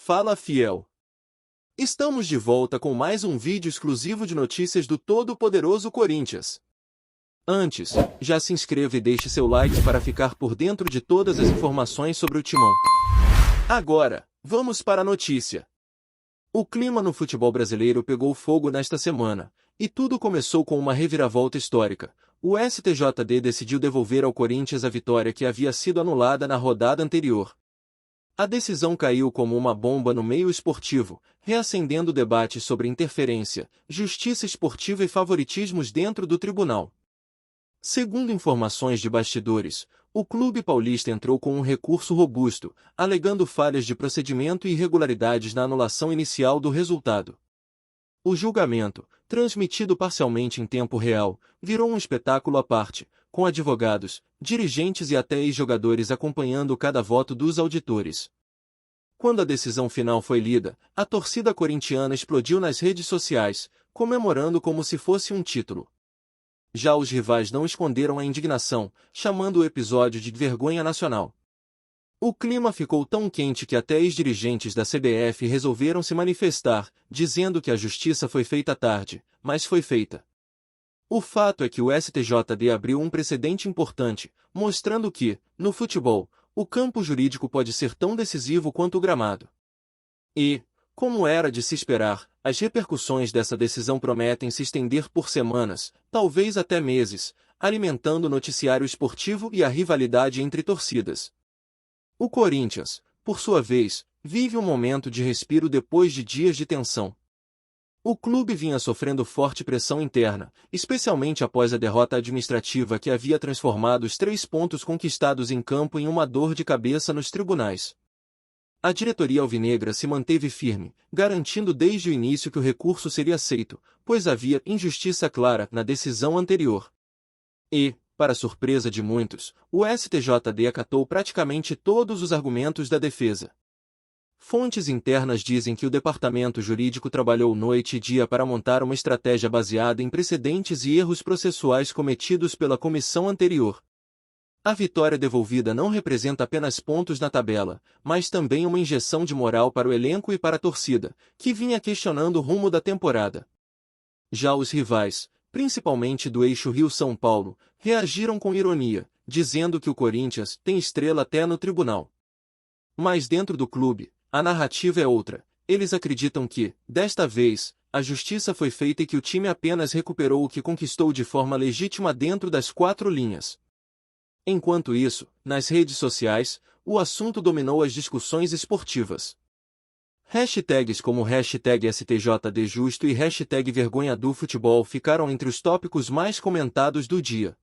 Fala fiel! Estamos de volta com mais um vídeo exclusivo de notícias do todo-poderoso Corinthians. Antes, já se inscreva e deixe seu like para ficar por dentro de todas as informações sobre o Timão. Agora, vamos para a notícia. O clima no futebol brasileiro pegou fogo nesta semana, e tudo começou com uma reviravolta histórica. O STJD decidiu devolver ao Corinthians a vitória que havia sido anulada na rodada anterior. A decisão caiu como uma bomba no meio esportivo, reacendendo o debate sobre interferência, justiça esportiva e favoritismos dentro do tribunal. Segundo informações de bastidores, o clube paulista entrou com um recurso robusto, alegando falhas de procedimento e irregularidades na anulação inicial do resultado. O julgamento, transmitido parcialmente em tempo real, virou um espetáculo à parte, com advogados, dirigentes e até ex-jogadores acompanhando cada voto dos auditores. Quando a decisão final foi lida, a torcida corintiana explodiu nas redes sociais, comemorando como se fosse um título. Já os rivais não esconderam a indignação, chamando o episódio de vergonha nacional. O clima ficou tão quente que até ex-dirigentes da CBF resolveram se manifestar, dizendo que a justiça foi feita tarde, mas foi feita. O fato é que o STJD abriu um precedente importante, mostrando que, no futebol, o campo jurídico pode ser tão decisivo quanto o gramado. E, como era de se esperar, as repercussões dessa decisão prometem se estender por semanas, talvez até meses, alimentando o noticiário esportivo e a rivalidade entre torcidas. O Corinthians, por sua vez, vive um momento de respiro depois de dias de tensão. O clube vinha sofrendo forte pressão interna, especialmente após a derrota administrativa que havia transformado os 3 pontos conquistados em campo em uma dor de cabeça nos tribunais. A diretoria alvinegra se manteve firme, garantindo desde o início que o recurso seria aceito, pois havia injustiça clara na decisão anterior. E, para surpresa de muitos, o STJD acatou praticamente todos os argumentos da defesa. Fontes internas dizem que o departamento jurídico trabalhou noite e dia para montar uma estratégia baseada em precedentes e erros processuais cometidos pela comissão anterior. A vitória devolvida não representa apenas pontos na tabela, mas também uma injeção de moral para o elenco e para a torcida, que vinha questionando o rumo da temporada. Já os rivais, principalmente do eixo Rio-São Paulo, reagiram com ironia, dizendo que o Corinthians tem estrela até no tribunal. Mas dentro do clube, a narrativa é outra. Eles acreditam que, desta vez, a justiça foi feita e que o time apenas recuperou o que conquistou de forma legítima dentro das 4 linhas. Enquanto isso, nas redes sociais, o assunto dominou as discussões esportivas. Hashtags como hashtag STJDjusto e hashtag vergonha do futebol ficaram entre os tópicos mais comentados do dia.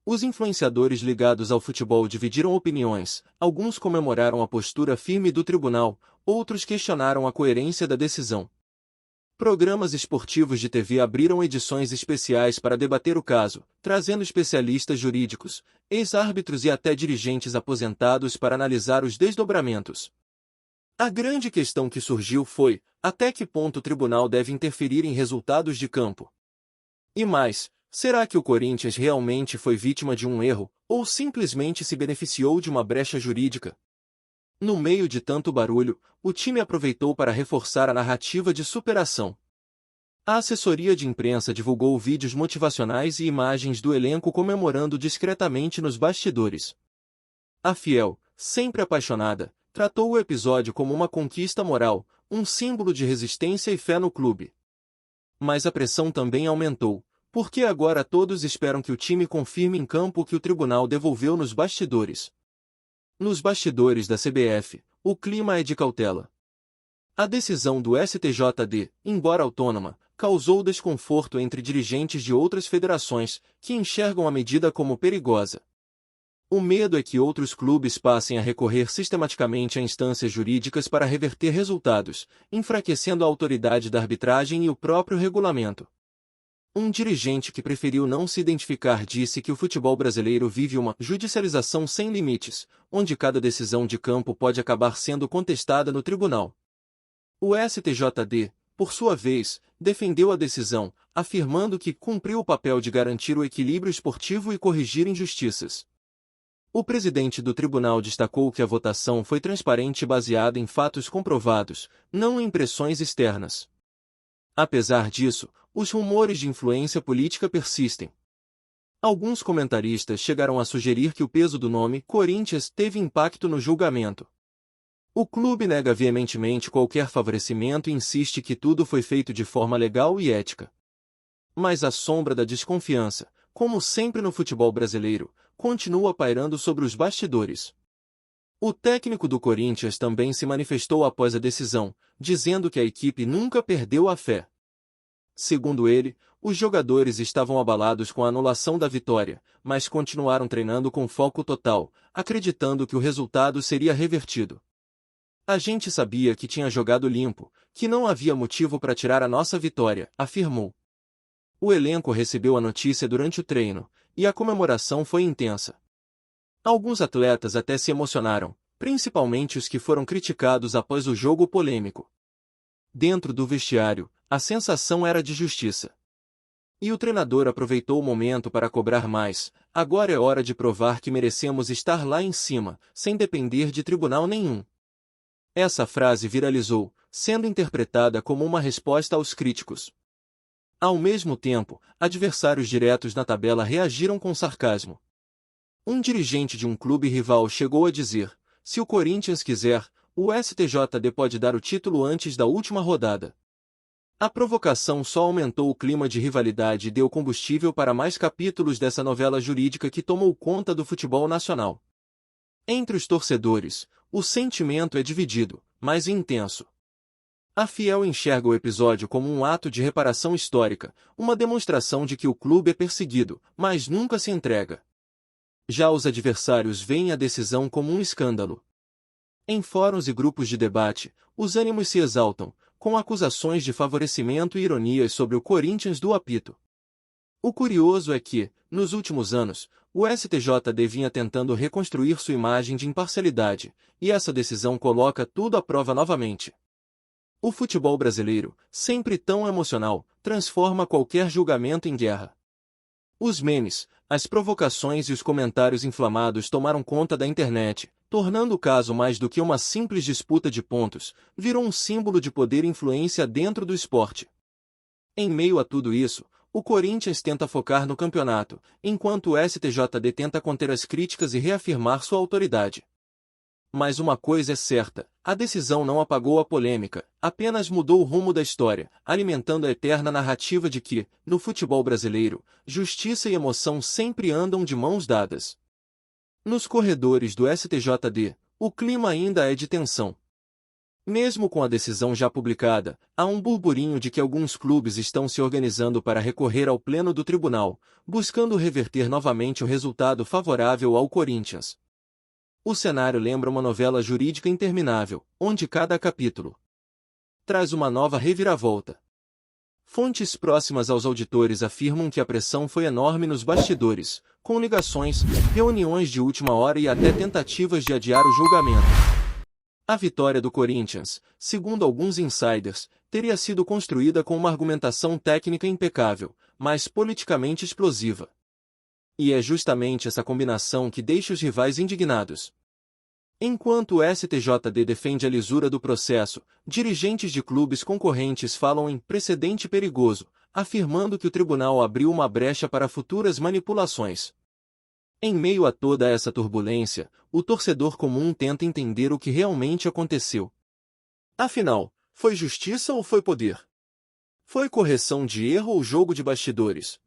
Os influenciadores ligados ao futebol dividiram opiniões, alguns comemoraram a postura firme do tribunal, outros questionaram a coerência da decisão. Programas esportivos de TV abriram edições especiais para debater o caso, trazendo especialistas jurídicos, ex-árbitros e até dirigentes aposentados para analisar os desdobramentos. A grande questão que surgiu foi, até que ponto o tribunal deve interferir em resultados de campo? E mais, será que o Corinthians realmente foi vítima de um erro, ou simplesmente se beneficiou de uma brecha jurídica? No meio de tanto barulho, o time aproveitou para reforçar a narrativa de superação. A assessoria de imprensa divulgou vídeos motivacionais e imagens do elenco comemorando discretamente nos bastidores. A Fiel, sempre apaixonada, tratou o episódio como uma conquista moral, um símbolo de resistência e fé no clube. Mas a pressão também aumentou, porque agora todos esperam que o time confirme em campo o que o tribunal devolveu nos bastidores. Nos bastidores da CBF, o clima é de cautela. A decisão do STJD, embora autônoma, causou desconforto entre dirigentes de outras federações, que enxergam a medida como perigosa. O medo é que outros clubes passem a recorrer sistematicamente a instâncias jurídicas para reverter resultados, enfraquecendo a autoridade da arbitragem e o próprio regulamento. Um dirigente que preferiu não se identificar disse que o futebol brasileiro vive uma judicialização sem limites, onde cada decisão de campo pode acabar sendo contestada no tribunal. O STJD, por sua vez, defendeu a decisão, afirmando que cumpriu o papel de garantir o equilíbrio esportivo e corrigir injustiças. O presidente do tribunal destacou que a votação foi transparente e baseada em fatos comprovados, não em impressões externas. Apesar disso, os rumores de influência política persistem. Alguns comentaristas chegaram a sugerir que o peso do nome Corinthians teve impacto no julgamento. O clube nega veementemente qualquer favorecimento e insiste que tudo foi feito de forma legal e ética. Mas a sombra da desconfiança, como sempre no futebol brasileiro, continua pairando sobre os bastidores. O técnico do Corinthians também se manifestou após a decisão, dizendo que a equipe nunca perdeu a fé. Segundo ele, os jogadores estavam abalados com a anulação da vitória, mas continuaram treinando com foco total, acreditando que o resultado seria revertido. A gente sabia que tinha jogado limpo, que não havia motivo para tirar a nossa vitória, afirmou. O elenco recebeu a notícia durante o treino, e a comemoração foi intensa. Alguns atletas até se emocionaram, principalmente os que foram criticados após o jogo polêmico. Dentro do vestiário, a sensação era de justiça. E o treinador aproveitou o momento para cobrar mais: agora é hora de provar que merecemos estar lá em cima, sem depender de tribunal nenhum. Essa frase viralizou, sendo interpretada como uma resposta aos críticos. Ao mesmo tempo, adversários diretos na tabela reagiram com sarcasmo. Um dirigente de um clube rival chegou a dizer: se o Corinthians quiser, o STJD pode dar o título antes da última rodada. A provocação só aumentou o clima de rivalidade e deu combustível para mais capítulos dessa novela jurídica que tomou conta do futebol nacional. Entre os torcedores, o sentimento é dividido, mas intenso. A Fiel enxerga o episódio como um ato de reparação histórica, uma demonstração de que o clube é perseguido, mas nunca se entrega. Já os adversários veem a decisão como um escândalo. Em fóruns e grupos de debate, os ânimos se exaltam, com acusações de favorecimento e ironias sobre o Corinthians do apito. O curioso é que, nos últimos anos, o STJD vinha tentando reconstruir sua imagem de imparcialidade, e essa decisão coloca tudo à prova novamente. O futebol brasileiro, sempre tão emocional, transforma qualquer julgamento em guerra. Os memes, as provocações e os comentários inflamados tomaram conta da internet, tornando o caso mais do que uma simples disputa de pontos, virou um símbolo de poder e influência dentro do esporte. Em meio a tudo isso, o Corinthians tenta focar no campeonato, enquanto o STJD tenta conter as críticas e reafirmar sua autoridade. Mas uma coisa é certa: a decisão não apagou a polêmica, apenas mudou o rumo da história, alimentando a eterna narrativa de que, no futebol brasileiro, justiça e emoção sempre andam de mãos dadas. Nos corredores do STJD, o clima ainda é de tensão. Mesmo com a decisão já publicada, há um burburinho de que alguns clubes estão se organizando para recorrer ao pleno do tribunal, buscando reverter novamente o resultado favorável ao Corinthians. O cenário lembra uma novela jurídica interminável, onde cada capítulo traz uma nova reviravolta. Fontes próximas aos auditores afirmam que a pressão foi enorme nos bastidores, com ligações, reuniões de última hora e até tentativas de adiar o julgamento. A vitória do Corinthians, segundo alguns insiders, teria sido construída com uma argumentação técnica impecável, mas politicamente explosiva. E é justamente essa combinação que deixa os rivais indignados. Enquanto o STJD defende a lisura do processo, dirigentes de clubes concorrentes falam em precedente perigoso, afirmando que o tribunal abriu uma brecha para futuras manipulações. Em meio a toda essa turbulência, o torcedor comum tenta entender o que realmente aconteceu. Afinal, foi justiça ou foi poder? Foi correção de erro ou jogo de bastidores?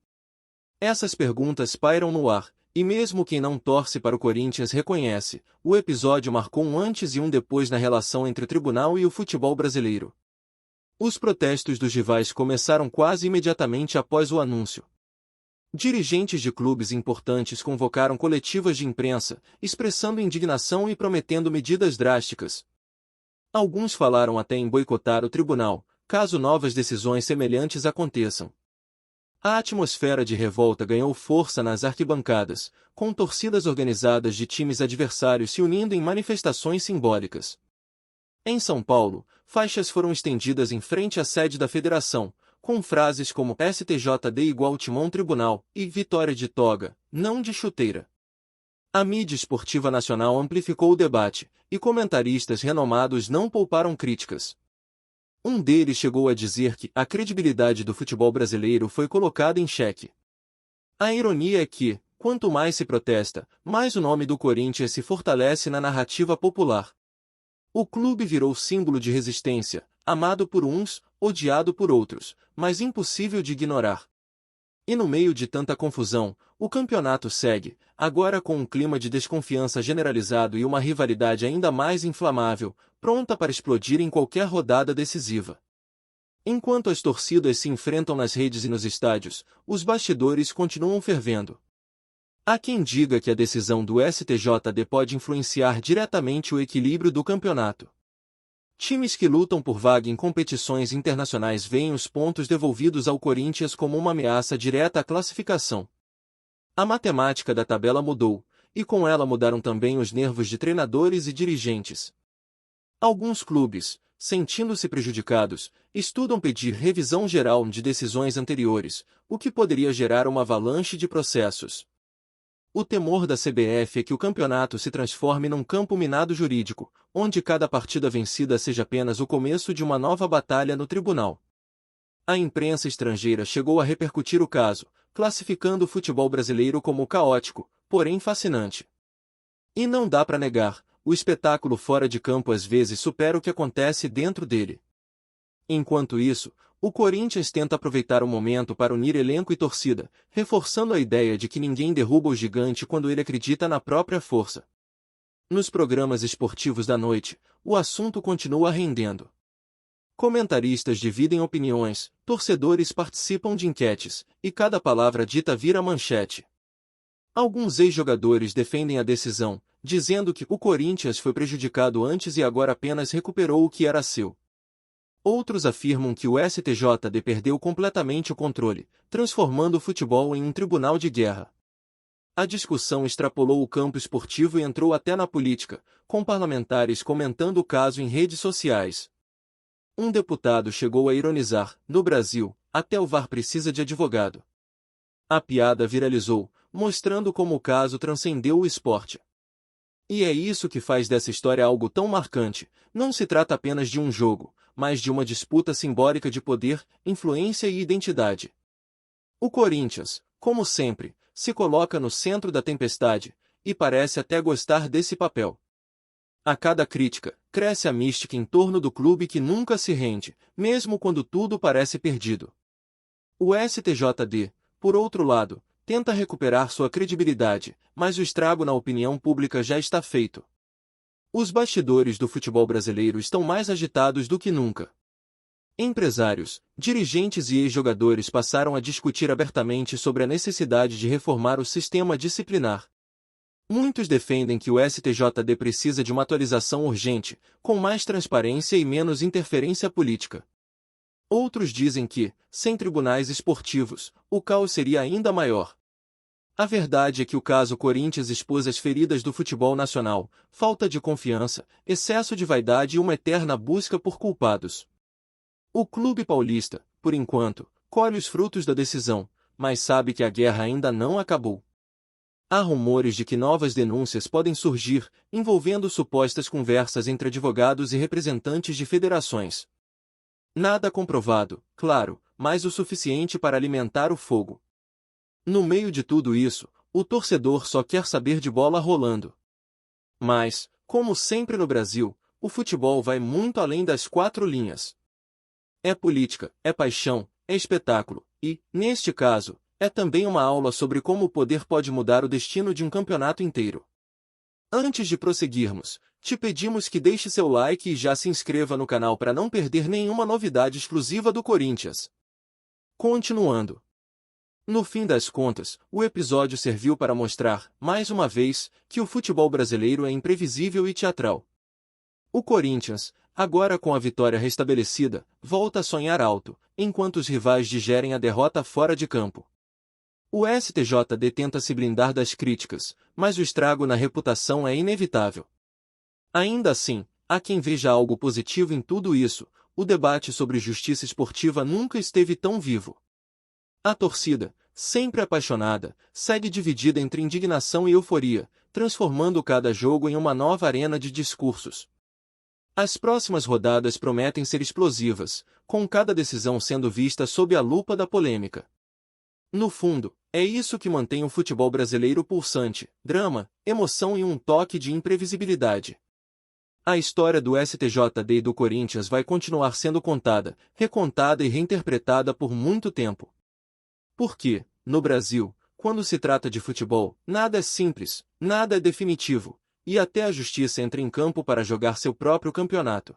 Essas perguntas pairam no ar, e mesmo quem não torce para o Corinthians reconhece: o episódio marcou um antes e um depois na relação entre o tribunal e o futebol brasileiro. Os protestos dos rivais começaram quase imediatamente após o anúncio. Dirigentes de clubes importantes convocaram coletivas de imprensa, expressando indignação e prometendo medidas drásticas. Alguns falaram até em boicotar o tribunal, caso novas decisões semelhantes aconteçam. A atmosfera de revolta ganhou força nas arquibancadas, com torcidas organizadas de times adversários se unindo em manifestações simbólicas. Em São Paulo, faixas foram estendidas em frente à sede da federação, com frases como STJD igual Timão Tribunal e Vitória de toga, não de chuteira. A mídia esportiva nacional amplificou o debate, e comentaristas renomados não pouparam críticas. Um deles chegou a dizer que a credibilidade do futebol brasileiro foi colocada em xeque. A ironia é que, quanto mais se protesta, mais o nome do Corinthians se fortalece na narrativa popular. O clube virou símbolo de resistência, amado por uns, odiado por outros, mas impossível de ignorar. E no meio de tanta confusão, o campeonato segue, agora com um clima de desconfiança generalizado e uma rivalidade ainda mais inflamável, pronta para explodir em qualquer rodada decisiva. Enquanto as torcidas se enfrentam nas redes e nos estádios, os bastidores continuam fervendo. Há quem diga que a decisão do STJD pode influenciar diretamente o equilíbrio do campeonato. Times que lutam por vaga em competições internacionais veem os pontos devolvidos ao Corinthians como uma ameaça direta à classificação. A matemática da tabela mudou, e com ela mudaram também os nervos de treinadores e dirigentes. Alguns clubes, sentindo-se prejudicados, estudam pedir revisão geral de decisões anteriores, o que poderia gerar uma avalanche de processos. O temor da CBF é que o campeonato se transforme num campo minado jurídico, onde cada partida vencida seja apenas o começo de uma nova batalha no tribunal. A imprensa estrangeira chegou a repercutir o caso, classificando o futebol brasileiro como caótico, porém fascinante. E não dá para negar, o espetáculo fora de campo às vezes supera o que acontece dentro dele. Enquanto isso, o Corinthians tenta aproveitar o momento para unir elenco e torcida, reforçando a ideia de que ninguém derruba o gigante quando ele acredita na própria força. Nos programas esportivos da noite, o assunto continua rendendo. Comentaristas dividem opiniões, torcedores participam de enquetes, e cada palavra dita vira manchete. Alguns ex-jogadores defendem a decisão, dizendo que o Corinthians foi prejudicado antes e agora apenas recuperou o que era seu. Outros afirmam que o STJD perdeu completamente o controle, transformando o futebol em um tribunal de guerra. A discussão extrapolou o campo esportivo e entrou até na política, com parlamentares comentando o caso em redes sociais. Um deputado chegou a ironizar: no Brasil, até o VAR precisa de advogado. A piada viralizou, mostrando como o caso transcendeu o esporte. E é isso que faz dessa história algo tão marcante. Não se trata apenas de um jogo, mas de uma disputa simbólica de poder, influência e identidade. O Corinthians, como sempre, se coloca no centro da tempestade, e parece até gostar desse papel. A cada crítica, cresce a mística em torno do clube que nunca se rende, mesmo quando tudo parece perdido. O STJD, por outro lado, tenta recuperar sua credibilidade, mas o estrago na opinião pública já está feito. Os bastidores do futebol brasileiro estão mais agitados do que nunca. Empresários, dirigentes e ex-jogadores passaram a discutir abertamente sobre a necessidade de reformar o sistema disciplinar. Muitos defendem que o STJD precisa de uma atualização urgente, com mais transparência e menos interferência política. Outros dizem que, sem tribunais esportivos, o caos seria ainda maior. A verdade é que o caso Corinthians expôs as feridas do futebol nacional: falta de confiança, excesso de vaidade e uma eterna busca por culpados. O clube paulista, por enquanto, colhe os frutos da decisão, mas sabe que a guerra ainda não acabou. Há rumores de que novas denúncias podem surgir, envolvendo supostas conversas entre advogados e representantes de federações. Nada comprovado, claro, mas o suficiente para alimentar o fogo. No meio de tudo isso, o torcedor só quer saber de bola rolando. Mas, como sempre no Brasil, o futebol vai muito além das quatro linhas. É política, é paixão, é espetáculo, e, neste caso, é também uma aula sobre como o poder pode mudar o destino de um campeonato inteiro. Antes de prosseguirmos, te pedimos que deixe seu like e já se inscreva no canal para não perder nenhuma novidade exclusiva do Corinthians. Continuando. No fim das contas, o episódio serviu para mostrar, mais uma vez, que o futebol brasileiro é imprevisível e teatral. O Corinthians, agora com a vitória restabelecida, volta a sonhar alto, enquanto os rivais digerem a derrota fora de campo. O STJD tenta se blindar das críticas, mas o estrago na reputação é inevitável. Ainda assim, há quem veja algo positivo em tudo isso: o debate sobre justiça esportiva nunca esteve tão vivo. A torcida, sempre apaixonada, segue dividida entre indignação e euforia, transformando cada jogo em uma nova arena de discursos. As próximas rodadas prometem ser explosivas, com cada decisão sendo vista sob a lupa da polêmica. No fundo, é isso que mantém o futebol brasileiro pulsante: drama, emoção e um toque de imprevisibilidade. A história do STJD e do Corinthians vai continuar sendo contada, recontada e reinterpretada por muito tempo. Porque, no Brasil, quando se trata de futebol, nada é simples, nada é definitivo, e até a justiça entra em campo para jogar seu próprio campeonato.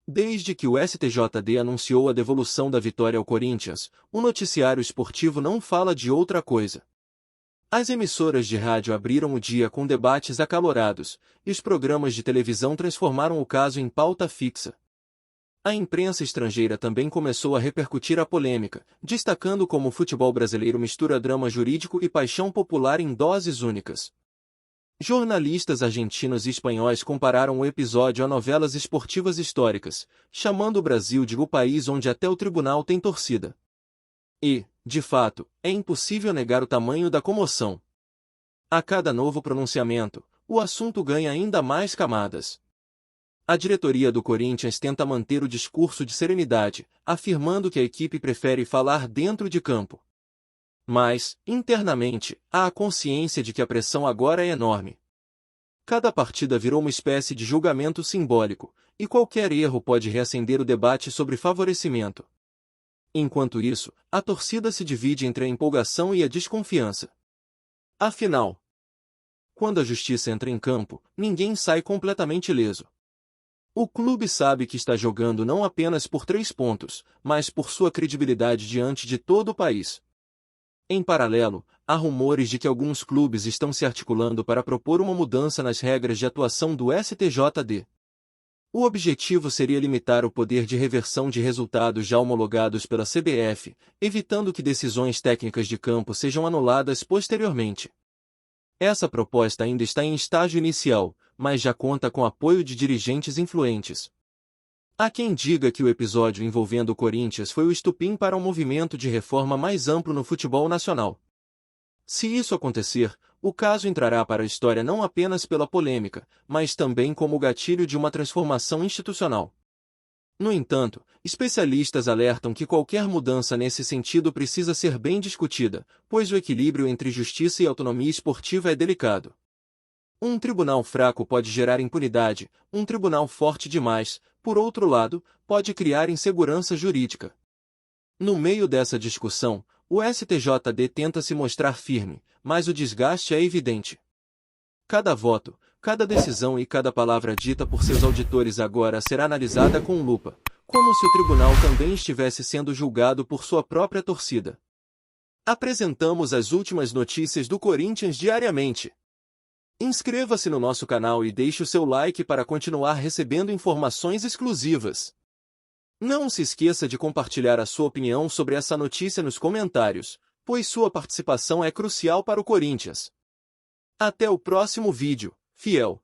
Desde que o STJD anunciou a devolução da vitória ao Corinthians, o noticiário esportivo não fala de outra coisa. As emissoras de rádio abriram o dia com debates acalorados, e os programas de televisão transformaram o caso em pauta fixa. A imprensa estrangeira também começou a repercutir a polêmica, destacando como o futebol brasileiro mistura drama jurídico e paixão popular em doses únicas. Jornalistas argentinos e espanhóis compararam o episódio a novelas esportivas históricas, chamando o Brasil de o país onde até o tribunal tem torcida. E, de fato, é impossível negar o tamanho da comoção. A cada novo pronunciamento, o assunto ganha ainda mais camadas. A diretoria do Corinthians tenta manter o discurso de serenidade, afirmando que a equipe prefere falar dentro de campo. Mas, internamente, há a consciência de que a pressão agora é enorme. Cada partida virou uma espécie de julgamento simbólico, e qualquer erro pode reacender o debate sobre favorecimento. Enquanto isso, a torcida se divide entre a empolgação e a desconfiança. Afinal, quando a justiça entra em campo, ninguém sai completamente ileso. O clube sabe que está jogando não apenas por 3 pontos, mas por sua credibilidade diante de todo o país. Em paralelo, há rumores de que alguns clubes estão se articulando para propor uma mudança nas regras de atuação do STJD. O objetivo seria limitar o poder de reversão de resultados já homologados pela CBF, evitando que decisões técnicas de campo sejam anuladas posteriormente. Essa proposta ainda está em estágio inicial, mas já conta com apoio de dirigentes influentes. Há quem diga que o episódio envolvendo o Corinthians foi o estupim para um movimento de reforma mais amplo no futebol nacional. Se isso acontecer, o caso entrará para a história não apenas pela polêmica, mas também como o gatilho de uma transformação institucional. No entanto, especialistas alertam que qualquer mudança nesse sentido precisa ser bem discutida, pois o equilíbrio entre justiça e autonomia esportiva é delicado. Um tribunal fraco pode gerar impunidade, um tribunal forte demais, por outro lado, pode criar insegurança jurídica. No meio dessa discussão, o STJD tenta se mostrar firme, mas o desgaste é evidente. Cada voto, cada decisão e cada palavra dita por seus auditores agora será analisada com lupa, como se o tribunal também estivesse sendo julgado por sua própria torcida. Apresentamos as últimas notícias do Corinthians diariamente. Inscreva-se no nosso canal e deixe o seu like para continuar recebendo informações exclusivas. Não se esqueça de compartilhar a sua opinião sobre essa notícia nos comentários, pois sua participação é crucial para o Corinthians. Até o próximo vídeo, fiel!